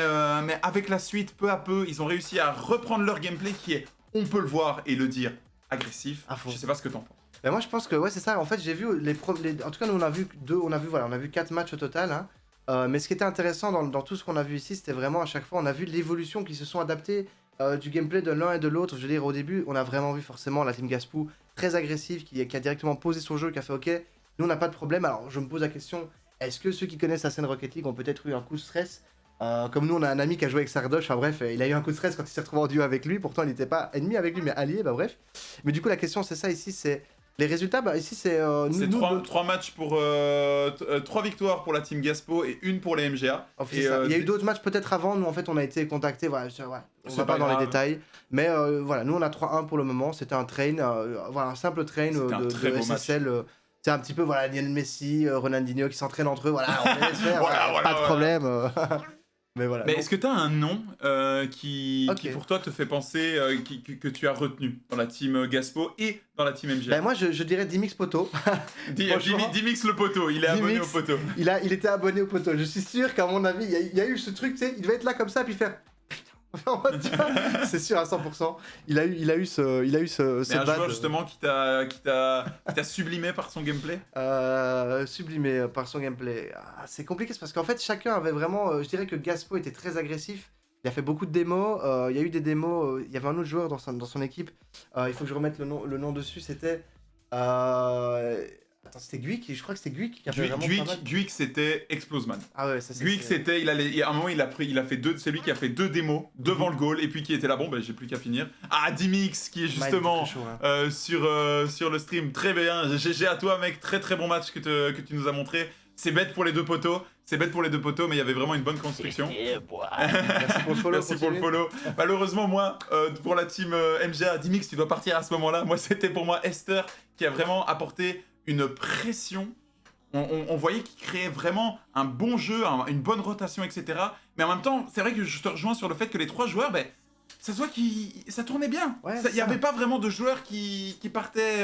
avec la suite, peu à peu, ils ont réussi à reprendre leur gameplay qui est, on peut le voir et le dire, agressif. Je sais pas ce que t'en penses. Ben moi je pense que ouais c'est ça, en fait j'ai vu en tout cas nous on a vu on a vu 4 matchs au total hein. Mais ce qui était intéressant dans tout ce qu'on a vu ici, c'était vraiment à chaque fois on a vu l'évolution qui se sont adaptés du gameplay de l'un et de l'autre. Je veux dire au début on a vraiment vu forcément la team Gaspou très agressive qui a directement posé son jeu, qui a fait ok, nous on n'a pas de problème. Alors je me pose la question, est-ce que ceux qui connaissent la scène Rocket League ont peut-être eu un coup de stress comme nous on a un ami qui a joué avec Sardoche, enfin bref, il a eu un coup de stress quand il s'est retrouvé en duo avec lui, pourtant il n'était pas ennemi avec lui mais allié, bah bref. Mais du coup la question c'est ça ici, c'est les résultats, bah ici c'est... c'est 3 matchs pour... 3 victoires pour la team Gaspo et 1 pour les MGA. Et il y a eu d'autres matchs peut-être avant, nous en fait on a été contactés, voilà, on va pas dans les détails. Mais voilà, nous on a 3-1 pour le moment, c'était un train, voilà, un simple train de SSL. C'est un petit peu, voilà, Lionel Messi, Ronaldinho qui s'entraînent entre eux, voilà, on va les faire, pas de problème. Mais voilà. Mais est-ce que tu as un nom qui pour toi te fait penser que tu as retenu dans la team Gaspo et dans la team MGA? Ben moi je dirais Dimix Poto. Dimix le poteau, il est abonné au poteau. Il était abonné au poteau. Je suis sûr qu'à mon avis, il y a eu ce truc, tu sais, il devait être là comme ça puis faire. C'est sûr à 100%. Il a eu ce mais un joueur justement qui t'a sublimé par son gameplay. Sublimé par son gameplay. C'est compliqué, c'est parce qu'en fait chacun avait vraiment. Je dirais que Gaspo était très agressif. Il a fait beaucoup de démos. Il y a eu des démos. Il y avait un autre joueur dans son équipe. Il faut que je remette le nom dessus. C'était. Attends, c'était Guic, je crois que c'était Guic qui a fait vraiment pas mal. Guic, c'était Exploseman. Ah ouais, ça c'est... Guic, c'était... à un moment, il a fait deux... C'est lui qui a fait 2 démos devant le goal, et puis qui était là, bon, ben, j'ai plus qu'à finir. Ah, Dimix, qui est justement chaud, hein. sur le stream. Très bien. GG à toi, mec. Très très bon match que tu nous as montré. C'est bête pour les deux poteaux. Mais il y avait vraiment une bonne construction. Merci pour le follow. Merci pour le follow. Malheureusement, moi, pour la team MGA, Dimix, tu dois partir à ce moment-là. Moi, c'était pour moi Esther qui a vraiment apporté une pression. On voyait qu'il créait vraiment un bon jeu, une bonne rotation, etc. Mais en même temps, c'est vrai que je te rejoins sur le fait que les 3 joueurs, ben, ça se voit que ça tournait bien. Il n'y avait pas vraiment de joueurs qui partaient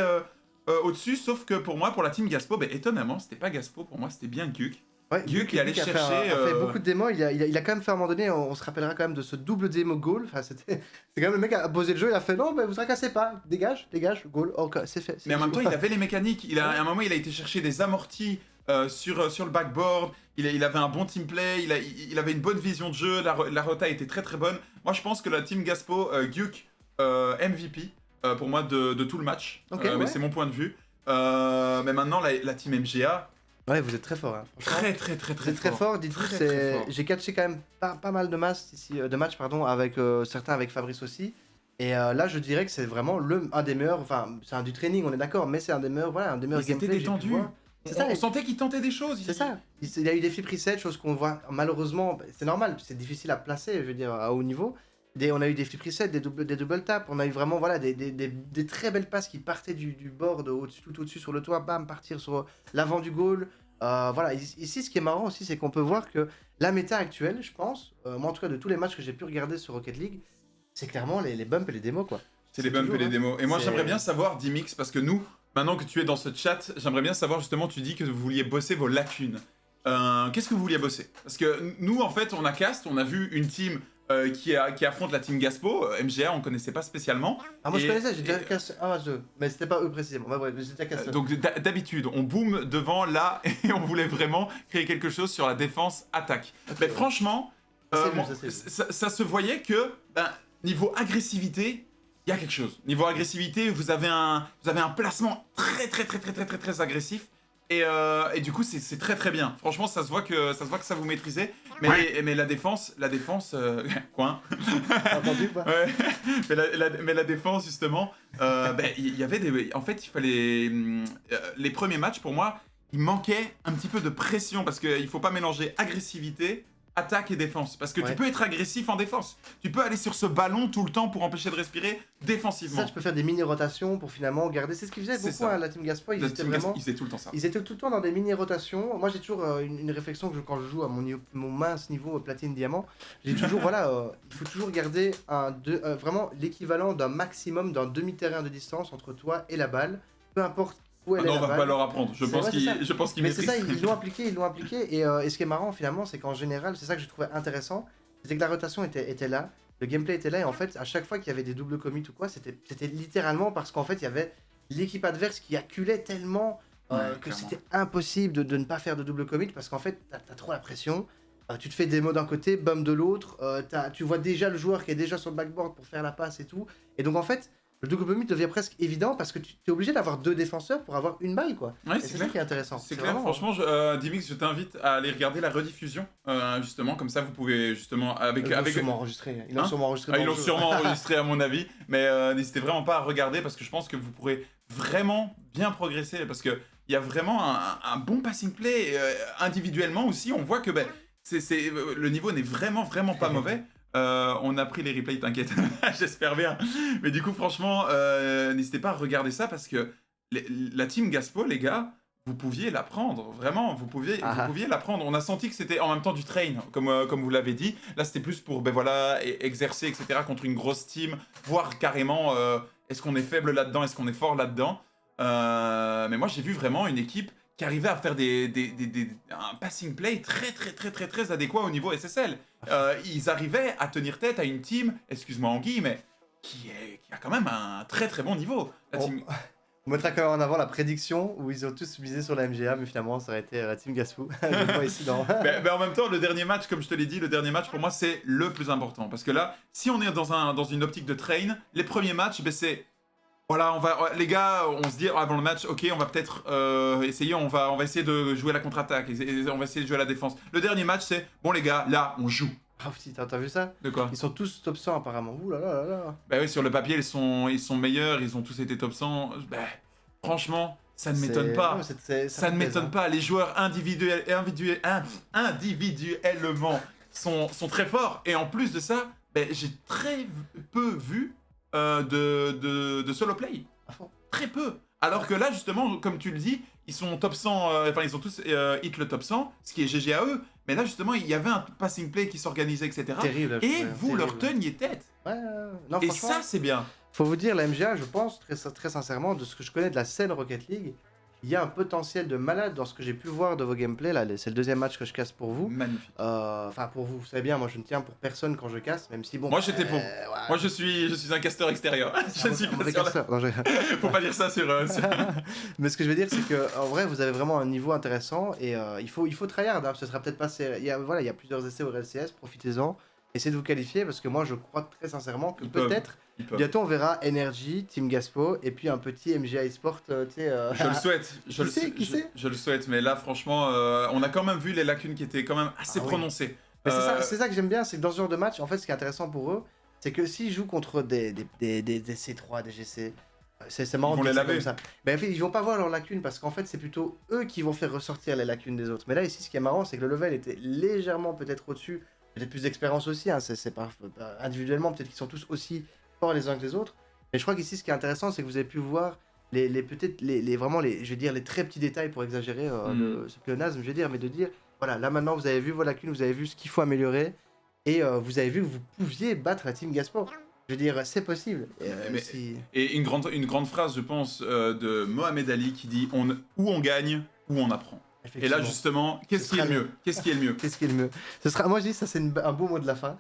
au-dessus, sauf que pour moi, pour la team Gaspo, ben, étonnamment, c'était pas Gaspo, pour moi, c'était bien Guc. Ouais, Guc qui allait chercher... a fait beaucoup de démos, il a quand même fait à un moment donné, on se rappellera quand même de ce double démo goal, enfin c'est quand même le mec a posé le jeu, il a fait non mais vous tracassez pas, dégage, goal, ok, c'est fait. Mais en même temps il avait les mécaniques, à un moment il a été chercher des amortis sur le backboard, il avait un bon team play, il avait une bonne vision de jeu, la rota était très très bonne. Moi je pense que la team Gaspo, Guc MVP pour moi de tout le match, mais c'est mon point de vue. Mais maintenant la team MGA... Ouais, vous êtes très fort. Hein. Très fort. Dites-vous, j'ai catché quand même pas mal de matchs avec certains avec Fabrice aussi. Et là, je dirais que c'est vraiment un des meilleurs. Enfin, c'est un du training, on est d'accord, mais c'est un des meilleurs. Voilà, un des meilleurs gameplay. C'était détendu. On sentait qu'il tentait des choses. C'est ça. Il y a eu des flip resets, choses qu'on voit malheureusement. C'est normal, c'est difficile à placer, je veux dire, à haut niveau. On a eu des flip resets, des double taps, on a eu vraiment voilà, des très belles passes qui partaient du board tout au-dessus sur le toit, bam, partir sur l'avant du goal. Voilà, ici ce qui est marrant aussi, c'est qu'on peut voir que la méta actuelle, je pense, moi en tout cas de tous les matchs que j'ai pu regarder sur Rocket League, c'est clairement les bumps et les démos quoi. C'est les bumps et les démos. Et moi j'aimerais bien savoir, Dimix, parce que nous, maintenant que tu es dans ce chat, j'aimerais bien savoir justement, tu dis que vous vouliez bosser vos lacunes. Qu'est-ce que vous vouliez bosser? Parce que nous en fait, on a cast, on a vu une team... qui affronte la team Gaspo, MGA on connaissait pas spécialement. Ah moi je connaissais, j'ai déjà cassé un match d'eux, mais c'était pas eux précisément, ouais, j'ai déjà cassé. Donc d'habitude on boom devant là et on voulait vraiment créer quelque chose sur la défense attaque. Okay, mais franchement, ça se voyait que niveau agressivité, il y a quelque chose. Niveau agressivité, vous avez un placement très agressif. Et du coup c'est très bien. Franchement ça se voit que ça vous maîtrisez. Mais la défense quoi entendu pas. Ouais. mais la défense justement il y avait en fait il fallait les premiers matchs pour moi il manquait un petit peu de pression parce qu'il faut pas mélanger agressivité attaque et défense. Parce que Ouais. tu peux être agressif en défense. Tu peux aller sur ce ballon tout le temps pour empêcher de respirer C'est défensivement. ça, tu peux faire des mini-rotations pour finalement garder. C'est ce qu'ils faisaient C'est beaucoup, ça. hein, la Team Gaspo. Ils Le étaient Team Gas, vraiment. ils faisaient tout le temps ça. Ils étaient tout le temps dans des mini-rotations. Moi, j'ai toujours une réflexion quand je joue à mon mince niveau platine diamant. J'ai toujours, voilà, il faut toujours garder vraiment l'équivalent d'un maximum d'un demi-terrain de distance entre toi et la balle. Peu importe où elle Ah est non, la on va balle. pas leur apprendre. Je C'est- pense ouais, c'est ça. qu'ils Mais c'est ça, maîtrisent. ils l'ont appliqué. Et ce qui est marrant finalement, c'est qu'en général, c'est ça que je trouvais intéressant, c'est que la rotation était là, le gameplay était là, et en fait, à chaque fois qu'il y avait des doubles commits ou quoi, c'était littéralement parce qu'en fait, il y avait l'équipe adverse qui acculait tellement Ouais, que clairement. c'était impossible de ne pas faire de double commit parce qu'en fait, t'as trop la pression. Tu te fais démo d'un côté, bum de l'autre, tu vois déjà le joueur qui est déjà sur le backboard pour faire la passe et tout. Et donc en fait, le double commit devient presque évident parce que tu es obligé d'avoir deux défenseurs pour avoir une balle, quoi. Ouais, Et c'est c'est ça clair. qui est intéressant. C'est clair, vraiment- franchement, Dimix, je t'invite à aller regarder la rediffusion, justement, comme ça vous pouvez justement Ils l'ont sûrement enregistré. Ils l'ont Hein sûrement enregistré. Ah, dans ils le l'ont jeu. sûrement enregistré à mon avis, mais n'hésitez vraiment pas à regarder parce que je pense que vous pourrez vraiment bien progresser parce que il y a vraiment un bon passing play individuellement aussi. On voit que le niveau n'est vraiment pas mauvais. On a pris les replays, t'inquiète, j'espère bien. Mais du coup, franchement, n'hésitez pas à regarder ça parce que la team Gaspo, les gars, vous pouviez la prendre, vraiment, vous pouviez la prendre. On a senti que c'était en même temps du train, comme vous l'avez dit. Là, c'était plus pour exercer, etc., contre une grosse team, voir carrément est-ce qu'on est faible là-dedans, est-ce qu'on est fort là-dedans. Mais moi, j'ai vu vraiment une équipe qui arrivait à faire un passing play très adéquat au niveau SSL. Ils arrivaient à tenir tête à une team, excuse-moi Anguille, mais qui a quand même un très bon niveau. La team... On mettra quand même en avant la prédiction où ils ont tous misé sur la MGA, mais finalement ça aurait été la team Gaspo. Je le vois ici dans. mais en même temps, le dernier match, comme je te l'ai dit, le dernier match pour moi c'est le plus important. Parce que là, si on est dans une optique de train, les premiers matchs, c'est... Voilà, les gars, on se dit avant le match, ok, on va peut-être essayer, on va essayer de jouer la contre-attaque, on va essayer de jouer la défense. Le dernier match, c'est bon les gars, là, on joue. Ah si, t'as vu ça? De quoi? Ils sont tous top 100 apparemment. Ouh là là là là. Bah oui, sur le papier, ils sont meilleurs, ils ont tous été top 100. Bah, franchement, ça ne m'étonne pas. Non, Ça ne m'étonne pas. Les joueurs individuellement sont très forts. Et en plus de ça, j'ai très peu vu de solo play. À fond. Très peu. Alors que là, justement, comme tu le dis, ils sont top 100, ils ont tous hit le top 100, ce qui est GG à eux. Mais là, justement, il y avait un passing play qui s'organisait, etc. Terrible. Et vous leur teniez tête. Ouais, non, Et franchement, ça, c'est bien. faut vous dire, la MGA, je pense très sincèrement, de ce que je connais de la scène Rocket League, il y a un potentiel de malade dans ce que j'ai pu voir de vos gameplays. Là, c'est le deuxième match que je casse pour vous. Magnifique. Enfin, pour vous, vous savez bien, moi je ne tiens pour personne quand je casse, même si bon. Moi, j'étais pour. ouais. Moi, je suis un casteur extérieur. Je ne suis pas Mauvais sur la... casseur. Non, Faut pas dire ça sur... Mais ce que je veux dire, c'est que en vrai, vous avez vraiment un niveau intéressant et il faut tryhard. Hein. Ce sera peut-être pas. Il y a plusieurs essais au RLCS, profitez-en. Essayez de vous qualifier parce que moi, je crois très sincèrement que Ils peuvent. peut-être Ils peuvent. bientôt on verra Energy, Team Gaspo et puis un petit MGA eSport. Tu sais. Je le souhaite. Qui sait Je le souhaite. Mais là, franchement, on a quand même vu les lacunes qui étaient quand même assez Ah oui. prononcées. Mais c'est ça que j'aime bien, c'est que dans ce genre de match, en fait, ce qui est intéressant pour eux, c'est que s'ils jouent contre des C3, des GC, c'est marrant Ils vont de dire les ça laver. comme ça. Mais en fait, ils vont pas voir leurs lacunes parce qu'en fait, c'est plutôt eux qui vont faire ressortir les lacunes des autres. Mais là, ici, ce qui est marrant, c'est que le level était légèrement peut-être au-dessus, peut-être plus d'expérience aussi. Hein, c'est pas individuellement, peut-être qu'ils sont tous aussi forts les uns que les autres. Mais je crois qu'ici, ce qui est intéressant, c'est que vous avez pu voir vraiment je vais dire les très petits détails pour exagérer ce pléonasme, je vais dire, mais de dire voilà, là maintenant vous avez vu vos lacunes, vous avez vu ce qu'il faut améliorer et vous avez vu que vous pouviez battre la team Gaspo. Je veux dire, c'est possible. Et une grande phrase, je pense, de Mohamed Ali qui dit où on gagne, où on apprend. Et là, justement, qu'est-ce qui est le mieux? Qu'est-ce qui est le mieux? Qu'est-ce qui est le mieux? Moi, je dis, ça, c'est un beau mot de la fin.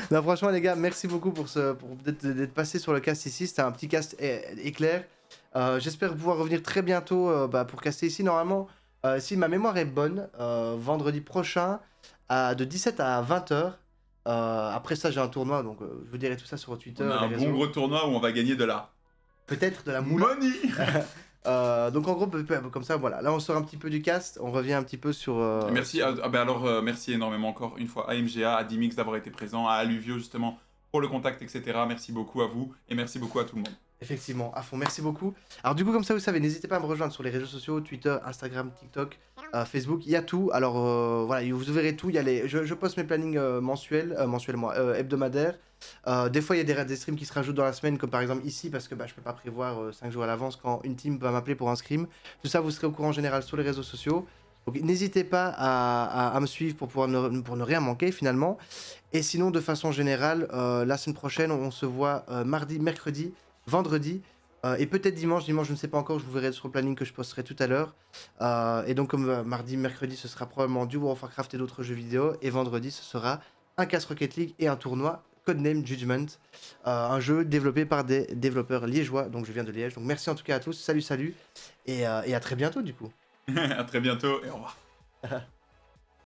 Non, franchement, les gars, merci beaucoup pour d'être passé sur le cast ici. C'était un petit cast éclair. J'espère pouvoir revenir très bientôt pour caster ici. Normalement, si ma mémoire est bonne, vendredi prochain, de 17 à 20h. Après ça, j'ai un tournoi, donc je vous dirai tout ça sur Twitter. On a un les bon réseaux. gros tournoi où on va gagner de la... Peut-être de la moule. Money. Donc en gros, comme ça, voilà. Là, on sort un petit peu du cast, on revient un petit peu sur... Merci, merci énormément encore une fois à MGA, à Dimix d'avoir été présent, à Alluvio justement pour le contact, etc. Merci beaucoup à vous et merci beaucoup à tout le monde. Effectivement, à fond, merci beaucoup. Alors du coup, comme ça, vous savez, n'hésitez pas à me rejoindre sur les réseaux sociaux, Twitter, Instagram, TikTok, Facebook, il y a tout. Alors voilà, vous verrez tout. Il y a je poste mes plannings hebdomadaires. Des fois, il y a des streams qui se rajoutent dans la semaine, comme par exemple ici, parce que je peux pas prévoir 5 jours à l'avance quand une team va m'appeler pour un scrim. Tout ça, vous serez au courant en général sur les réseaux sociaux. Donc n'hésitez pas à me suivre pour ne rien manquer finalement. Et sinon, de façon générale, la semaine prochaine, on se voit mardi, mercredi, vendredi et peut-être dimanche. Dimanche, je ne sais pas encore, je vous verrai sur le planning que je posterai tout à l'heure. Et donc, comme mardi, mercredi, ce sera probablement du World of Warcraft et d'autres jeux vidéo. Et vendredi, ce sera un casse Rocket League et un tournoi Codename Judgment, un jeu développé par des développeurs liégeois. Donc, je viens de Liège. Donc, merci en tout cas à tous. Salut, salut. Et à très bientôt, du coup. À très bientôt et au revoir.